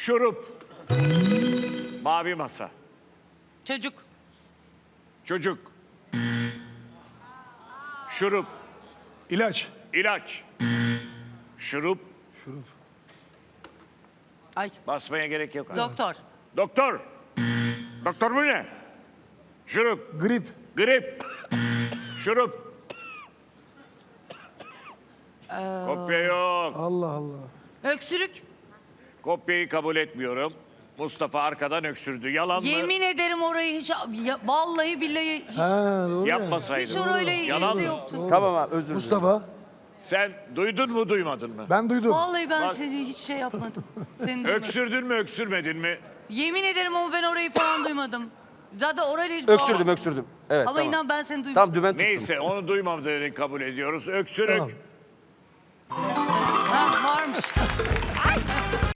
Şurup. Mavi masa. Çocuk. Çocuk. Şurup. İlaç. İlaç. Şurup. Ay. Basmaya gerek yok. Doktor. Doktor. Doktor bu ne? Şurup. Grip. Grip. Şurup. Kopya yok. Allah Allah. Öksürük. Kopyayı kabul etmiyorum. Mustafa arkadan öksürdü. Yalan mı? Yemin ederim orayı hiç... vallahi billahi hiç, Ha, doğru ya. Yapmasaydın. hiç orayla Yalan ilgisi mı? yoktu. Tamam abi özür dilerim. Mustafa. Sen duydun mu duymadın mı? Ben duydum. Vallahi ben Bak. seni hiç şey yapmadım. Seni duymadım. Öksürdün mü öksürmedin mi? Yemin ederim ama ben orayı falan duymadım. Zaten orayla hiç... Öksürdüm. Evet Ama tamam. inan ben seni duymadım. Tamam dümen tuttum. Neyse onu duymadığını kabul ediyoruz. Öksürük. Tamam. Ha, varmış. Ay!